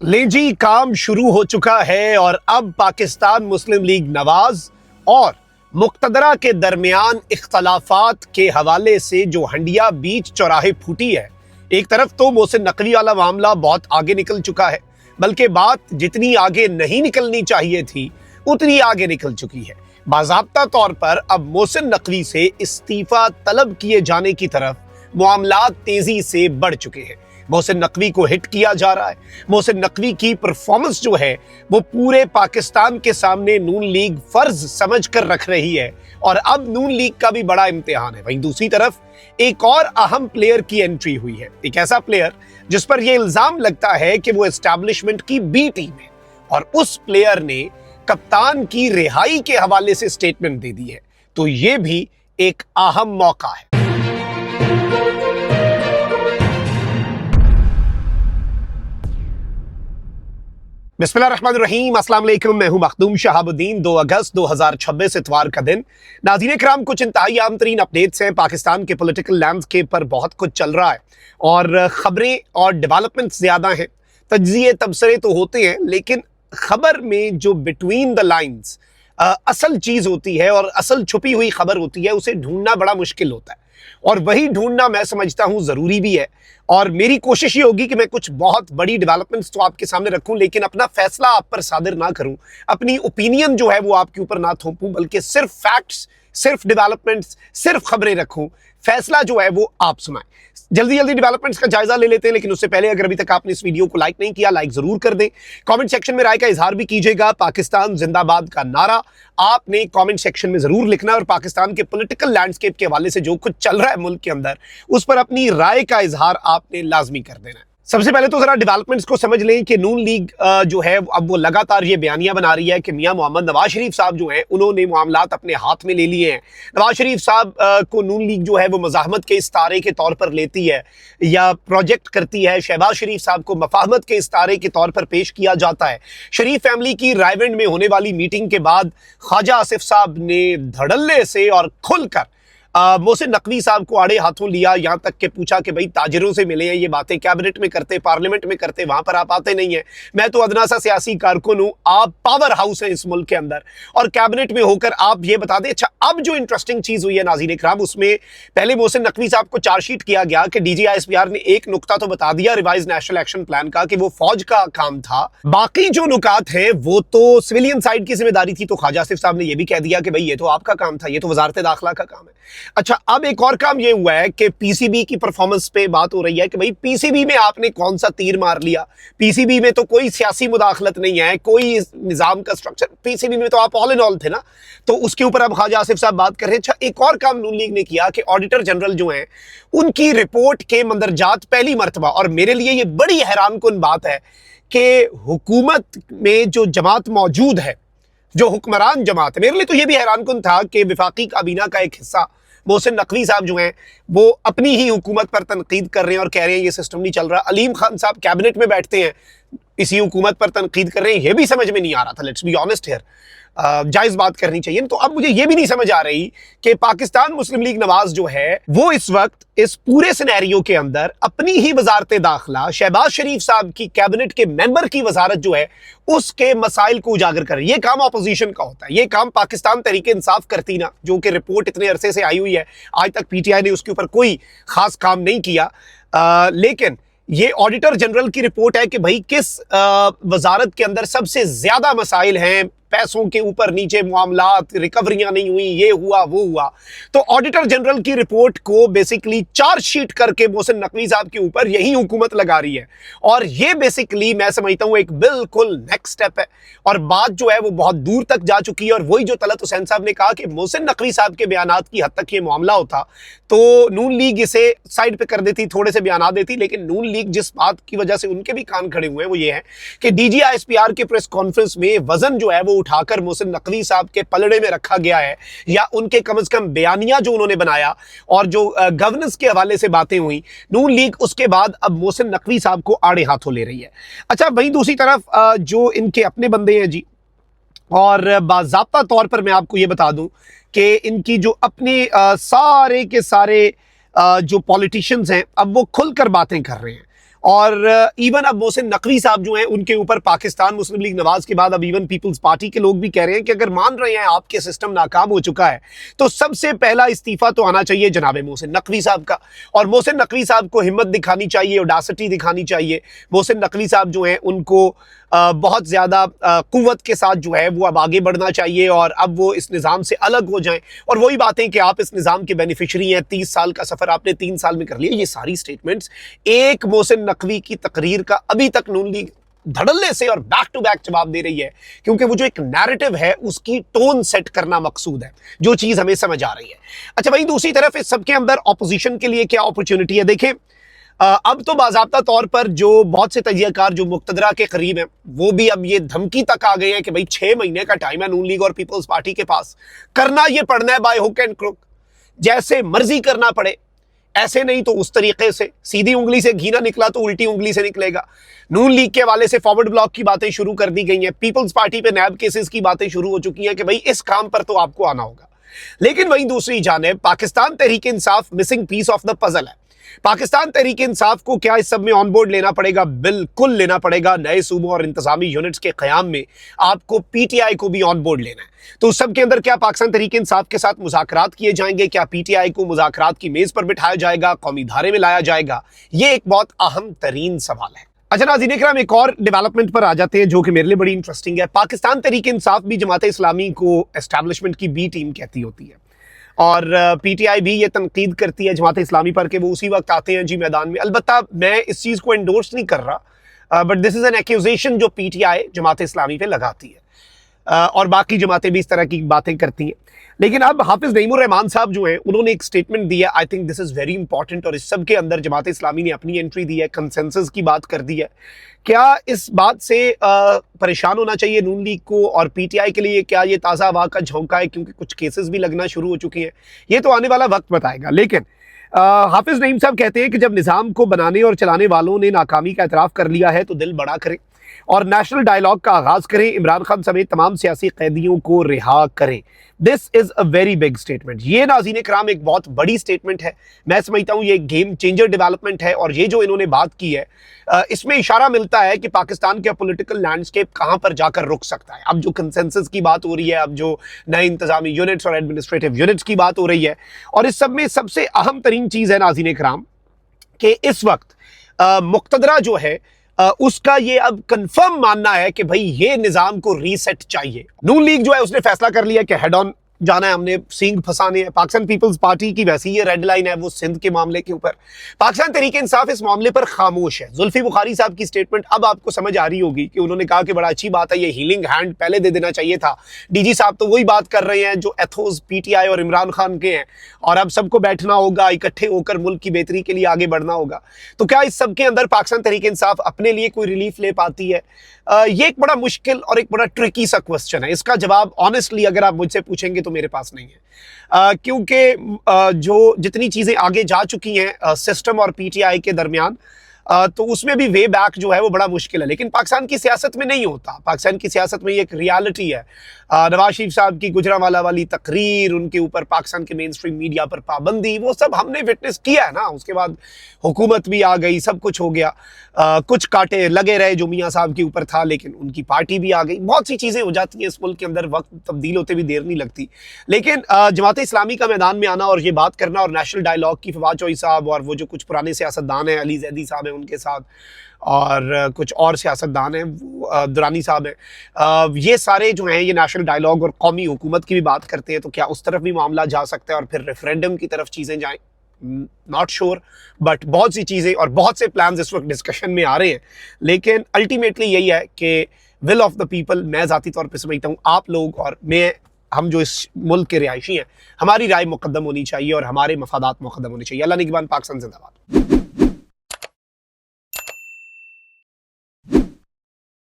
ले जी, काम शुरू हो चुका है और अब पाकिस्तान मुस्लिम लीग नवाज और मुक्तदरा के दरमियान इख्तलाफात के हवाले से जो हंडिया बीच चौराहे फूटी है, एक तरफ तो मोहसिन नकवी वाला मामला बहुत आगे निकल चुका है, बल्कि बात जितनी आगे नहीं निकलनी चाहिए थी उतनी आगे निकल चुकी है। बाज़ाब्ता तौर पर अब मोहसिन नकवी से इस्तीफा तलब किए जाने की तरफ मामलात तेजी से बढ़ चुके हैं। मोहसिन नकवी को हिट किया जा रहा है। मोहसिन नकवी की परफॉर्मेंस जो है वो पूरे पाकिस्तान के सामने नून लीग फर्ज समझ कर रख रही है और अब नून लीग का भी बड़ा इम्तिहान है। वहीं दूसरी तरफ एक और अहम प्लेयर की एंट्री हुई है, एक ऐसा प्लेयर जिस पर यह इल्जाम लगता है कि वो एस्टैब्लिशमेंट की बी टीम है और उस प्लेयर ने कप्तान की रिहाई के हवाले से स्टेटमेंट दे दी है। तो यह भी एक अहम मौका है। बिस्मिल्लाहिर्रहमानिर्रहीम, अस्सलाम वालेकुम। मैं हूं मखदूम शहाबुद्दीन। 2 अगस्त 2026 इतवार का दिन। नाज़रीन किराम, कुछ इंतहाई आम तरीन अपडेट्स हैं। पाकिस्तान के पॉलिटिकल लैंडस्केप पर बहुत कुछ चल रहा है और खबरें और डेवलपमेंट्स ज़्यादा हैं। तज्ज़िये तबसरे तो होते हैं, लेकिन खबर में जो बिटवीन द लाइन्स असल चीज़ होती है और असल छुपी हुई खबर होती है, उसे ढूंढना बड़ा मुश्किल होता है और वही ढूंढना मैं समझता हूं ज़रूरी भी है। और मेरी कोशिश ये होगी कि मैं कुछ बहुत बड़ी डेवलपमेंट्स तो आपके सामने रखूं, लेकिन अपना फैसला आप पर सादिर ना करूं, अपनी ओपिनियन जो है वो आपके ऊपर ना थोपूं, बल्कि सिर्फ फैक्ट्स, सिर्फ डेवलपमेंट्स, सिर्फ खबरें रखूं। फैसला जो है वो आप सुनाएं। जल्दी जल्दी डेवलपमेंट्स का जायजा ले लेते हैं, लेकिन उससे पहले अगर अभी तक आपने इस वीडियो को लाइक नहीं किया, लाइक जरूर कर दें। कमेंट सेक्शन में राय का इजहार भी कीजिएगा। पाकिस्तान जिंदाबाद का नारा आपने कमेंट सेक्शन में जरूर लिखना है और पाकिस्तान के पॉलिटिकल लैंडस्केप के हवाले से जो कुछ चल रहा है मुल्क के अंदर, उस पर अपनी राय का इजहार आपने लाजमी कर देना है। सबसे पहले तो जरा डेवलपमेंट्स को समझ लें कि नून लीग जो है अब वो लगातार ये बयानियां बना रही है कि मियां मोहम्मद नवाज शरीफ साहब जो हैं उन्होंने मामलात अपने हाथ में ले लिए हैं। नवाज शरीफ साहब को नून लीग जो है वो मज़ाहमत के इस्तारे के तौर पर लेती है या प्रोजेक्ट करती है। शहबाज शरीफ साहब को मफाहमत के इस्तारे के तौर पर पेश किया जाता है। शरीफ फैमिली की रायवेंड में होने वाली मीटिंग के बाद ख्वाजा आसिफ साहब ने धड़ल्ले से और खुलकर मोहसिन नकवी साहब को आड़े हाथों लिया, यहां तक के पूछा कि भाई ताजिरों से मिले हैं, ये बातें कैबिनेट में करते, पार्लियामेंट में करते, वहां पर आप आते नहीं हैं। मैं तो अदना सा सियासी कारकुन हूं, आप पावर हाउस हैं इस मुल्क के अंदर और कैबिनेट में होकर आप ये बता दें। अच्छा, अब जो इंटरेस्टिंग चीज हुई है नाज़रीन इकराम, उसमें पहले मोहसिन नकवी साहब को चार्जशीट किया गया कि DGISPR ने एक नुकता तो बता दिया रिवाइज नेशनल एक्शन प्लान का कि वो फौज का काम था, बाकी जो नुकात हैं वो तो सिविलियन साइड की जिम्मेदारी थी। तो ख्वाजा आसिफ साहब ने यह भी कह दिया कि भाई ये तो आपका काम था, ये तो वजारत दाखिला का काम है। अच्छा, अब एक और काम ये हुआ है कि पीसीबी की परफॉर्मेंस पे बात हो रही है कि भाई पीसीबी में आपने कौन सा तीर मार लिया। पीसीबी में तो कोई सियासी मुदाखलत नहीं है, कोई निजाम का स्ट्रक्चर, पीसीबी में तो आप ऑल इन ऑल थे ना। तो उसके ऊपर अब ख्वाजा आसिफ साहब बात कर रहे हैं। अच्छा, एक और काम नून लीग ने किया कि ऑडिटर जनरल जो हैं उनकी रिपोर्ट के मंदरजात पहली मरतबा, और मेरे लिए ये बड़ी हैरानकुन बात है कि हुकूमत में जो जमात मौजूद है, जो हुक्मरान जमात है, मेरे लिए तो ये भी हैरानकुन था कि विफाकी काबीना का एक हिस्सा मोहसिन नकवी साहब जो हैं वो अपनी ही हुकूमत पर तनकीद कर रहे हैं और कह रहे हैं ये सिस्टम नहीं चल रहा। अलीम खान साहब कैबिनेट में बैठते हैं, इसी हुकूमत पर तनकीद कर रहे हैं। ये भी समझ में नहीं आ रहा था, लेट्स बी ऑनेस्ट हियर, जायज बात करनी चाहिए। तो अब मुझे ये भी नहीं समझ आ रही कि पाकिस्तान मुस्लिम लीग नवाज जो है वो इस वक्त इस पूरे सिनेरियो के अंदर अपनी ही वजारत दाखिला, शहबाज शरीफ साहब की कैबिनेट के मेंबर की वजारत जो है उसके मसाइल को उजागर कर रही है। ये काम अपोजिशन का होता है, ये काम पाकिस्तान तहरीक इंसाफ करती ना, जो कि रिपोर्ट इतने अरसे से आई हुई है, आज तक PTI ने उसके ऊपर कोई खास काम नहीं किया। लेकिन ये ऑडिटर जनरल की रिपोर्ट है कि भाई किस वजारत के अंदर सबसे ज्यादा मसाइल हैं, पैसों के ऊपर नीचे मामलात, रिकवरियां नहीं हुई, ये हुआ वो हुआ। तो ऑडिटर जनरल की रिपोर्ट को बेसिकली चार्जशीट करके मोहसिन नकवी साहब के ऊपर यही हुकूमत लगा रही है और ये बेसिकली मैं समझता हूं एक बिल्कुल नेक्स्ट स्टेप है और बात जो है वो बहुत दूर तक जा चुकी है। और वही जो तलत हुसैन साहब ने कहा कि मोहसिन नकवी साहब के बयानात की हद तक ये मामला होता तो नून लीग इसे साइड पे कर देती, थोड़े से बयान देती, लेकिन नून लीग जिस बात की वजह से उनके भी कान खड़े हुए हैं वो ये है कि DGISPR के प्रेस कॉन्फ्रेंस में वजन जो है वो उठाकर मोहसिन नकवी साहब के पलड़े में रखा गया है, या उनके कम से कम बयानिया जो उन्होंने बनाया और जो गवर्नेंस के हवाले से बातें हुई, नून लीग उसके बाद अब मोहसिन नकवी साहब को आड़े हाथों ले रही है। अच्छा, वहीं दूसरी तरफ जो इनके अपने बंदे हैं जी, और बाज़ाब्ता तौर पर मैं आपको ये बता दूं कि इनकी जो अपने सारे के सारे जो पॉलिटिशियंस हैं अब वो खुलकर बातें कर रहे हैं और इवन अब मोहसिन नकवी साहब जो हैं उनके ऊपर पाकिस्तान मुस्लिम लीग नवाज के बाद अब इवन पीपल्स पार्टी के लोग भी कह रहे हैं कि अगर मान रहे हैं आपके सिस्टम नाकाम हो चुका है तो सबसे पहला इस्तीफा तो आना चाहिए जनाब मोहसिन नकवी साहब का। और मोहसिन नकवी साहब को हिम्मत दिखानी चाहिए, ऑडासिटी दिखानी चाहिए। मोहसिन नकवी साहब जो हैं उनको बहुत ज़्यादा कुव्वत के साथ जो है वो अब आगे बढ़ना चाहिए और अब वो इस निज़ाम से अलग हो जाएं। और वही बातें कि आप इस निज़ाम के बेनिफिशरी हैं, 30 साल का सफ़र आपने 3 साल में कर लिया, ये सारी स्टेटमेंट्स एक मोहसिन नकवी की तकरीर का अभी तक नून लीग धड़ल्ले से और बैक टू बैक जवाब दे रही है, क्योंकि वो जो एक नैरेटिव है उसकी टोन सेट करना मकसूद है, जो चीज़ हमें समझ आ रही है। अच्छा, वहीं दूसरी तरफ इस सबके अंदर ऑपोजिशन के लिए क्या अपॉर्चुनिटी है? देखें, अब तो बाज़ाब्ता तौर पर जो बहुत से तजियाकार जो मुक्तदरा के करीब हैं वो भी अब ये धमकी तक आ गए हैं कि भाई 6 महीने का टाइम है नून लीग और पीपल्स पार्टी के पास, करना ये पड़ना है बाय हुक एंड क्रुक, जैसे मर्जी करना पड़े, ऐसे नहीं तो उस तरीके से। सीधी उंगली से घी ना निकला तो उल्टी उंगली से निकलेगा। नून लीग के हवाले से फॉरवर्ड ब्लॉक की बातें शुरू कर दी गई हैं, पीपल्स पार्टी पे नैब केसेस की बातें शुरू हो चुकी हैं कि भाई इस काम पर तो आपको आना होगा। लेकिन वहीं दूसरी जानिब Pakistan Tehreek Insaf missing piece of the puzzle है। पाकिस्तान तहरीक इंसाफ को क्या इस सब में ऑन बोर्ड लेना पड़ेगा? बिल्कुल लेना पड़ेगा। नए सूबों और इंतजामी यूनिट्स के क़याम में आपको पीटीआई को भी ऑन बोर्ड लेना है। तो उस सब के अंदर क्या पाकिस्तान तहरीक इंसाफ के साथ मुज़ाकरात किए जाएंगे? क्या पीटीआई को मुज़ाकरात की मेज पर बिठाया जाएगा, कौमी धारे में लाया जाएगा? ये एक बहुत अहम तरीन सवाल है। अच्छा नाज़रीन इकराम, एक और डेवलपमेंट पर आ जाते हैं जो कि मेरे लिए बड़ी इंटरेस्टिंग है। पाकिस्तान तहरीक इंसाफ भी जमात इस्लामी को एस्टैब्लिशमेंट की बी टीम कहती होती है और पीटीआई भी ये तनकीद करती है जमात इस्लामी पर कि वो उसी वक्त आते हैं जी मैदान में। अलबत्ता मैं इस चीज़ को एंडोर्स नहीं कर रहा, but this is an accusation जो पीटीआई जमात इस्लामी पे लगाती है और बाकी जमातें भी इस तरह की बातें करती हैं। लेकिन अब हाफिज नईमुर रहमान साहब जो हैं उन्होंने एक स्टेटमेंट दी है, I think this is very important, और इस सब के अंदर जमात इस्लामी ने अपनी एंट्री दी है, कंसेंसस की बात कर दी है। क्या इस बात से परेशान होना चाहिए नून लीग को और पीटीआई के लिए? क्या ये ताज़ा हवा का झोंका है? क्योंकि कुछ केसेस भी लगना शुरू हो चुके हैं, ये तो आने वाला वक्त बताएगा। लेकिन हाफिज नईम साहब कहते हैं कि जब निज़ाम को बनाने और चलाने वालों ने नाकामी का एतराफ़ कर लिया है तो दिल बड़ा करें और नेशनल डायलॉग का आगाज़ करें, इमरान खान समेत तमाम सियासी कैदियों को रिहा करें। This is a very big statement. ये नाज़रीन इकराम एक बहुत बड़ी स्टेटमेंट है। मैं समझता हूँ ये गेम चेंजर डेवलपमेंट है और ये जो इन्होंने बात की है इसमें इशारा मिलता है कि पाकिस्तान का पॉलिटिकल लैंडस्केप कहाँ पर जाकर रुक सकता है। अब जो कंसेंसस की बात हो रही है, अब जो नए इंतजामी यूनिट्स और एडमिनिस्ट्रेटिव यूनिट्स की बात हो रही है, और इस सब में सबसे अहम तरीन चीज़ है नाज़रीन इकराम कि इस वक्त मुक्तदरा जो है उसका ये अब कंफर्म मानना है कि भाई ये निजाम को रीसेट चाहिए। नून लीग जो है उसने फैसला कर लिया कि हेड ऑन जाना है, हमने सींग फंसाने हैं। पाकिस्तान पीपल्स पार्टी की वैसी ये रेड लाइन है वो सिंध के मामले के ऊपर। पाकिस्तान तहरीक इंसाफ इस मामले पर खामोश है। जुल्फी बुखारी साहब की स्टेटमेंट अब आपको समझ आ रही होगी कि उन्होंने कहा कि बड़ा अच्छी बात है, ये हीलिंग हैंड पहले दे देना चाहिए था। डीजी साहब तो वही बात कर रहे हैं जो एथोस पीटीआई और इमरान खान के हैं, और अब सबको बैठना होगा, इकट्ठे होकर मुल्क की बेहतरी के लिए आगे बढ़ना होगा। तो क्या इस सब के अंदर पाकिस्तान तहरीक इंसाफ अपने लिए कोई रिलीफ ले पाती है? ये एक बड़ा मुश्किल और एक बड़ा ट्रिकी सा क्वेश्चन है। इसका जवाब ऑनेस्टली अगर आप मुझसे पूछेंगे तो मेरे पास नहीं है, क्योंकि जो जितनी चीज़ें आगे जा चुकी हैं सिस्टम और पीटीआई के दरमियान, तो उसमें भी वे बैक जो है वो बड़ा मुश्किल है। लेकिन पाकिस्तान की सियासत में नहीं होता। पाकिस्तान की सियासत में ये एक रियलिटी है। नवाज शरीफ साहब की गुजरांवाला वाली तकरीर, उनके ऊपर पाकिस्तान के मेन स्ट्रीम मीडिया पर पाबंदी, वो सब हमने विटनेस किया है ना। उसके बाद हुकूमत भी आ गई, सब कुछ हो गया, कुछ कांटे लगे रहे जो मियाँ साहब के ऊपर था, लेकिन उनकी पार्टी भी आ गई। बहुत सी चीज़ें हो जाती हैं इस मुल्क के अंदर, वक्त तब्दील होते भी देर नहीं लगती। लेकिन जमात इस्लामी का मैदान में आना और ये बात करना, और नेशनल डायलॉग की फवाद चौधरी साहब और वो जो कुछ पुराने सियासतदान हैं, अली जैदी साहब हैं उनके साथ, और कुछ और सियासतदान हैं, दुरानी साहब हैं, ये सारे जो हैं ये नेशनल डायलॉग और कौमी हुकूमत की भी बात करते हैं। तो क्या उस तरफ भी मामला जा सकता है और फिर रेफरेंडम की तरफ चीज़ें जाएं? नॉट श्योर, बट बहुत सी चीज़ें और बहुत से प्लान्स इस वक्त डिस्कशन में आ रहे हैं। लेकिन अल्टीमेटली यही है कि विल ऑफ द पीपल, मैं ज़ाती तौर पर समझता हूँ आप लोग और मैं, हम जो इस मुल्क के रिहायशी हैं, हमारी राय मुकद्दम होनी चाहिए और हमारे मफादात मुकद्दम होने चाहिए। अल्लाह निगहबान, पाकिस्तान जिंदाबाद।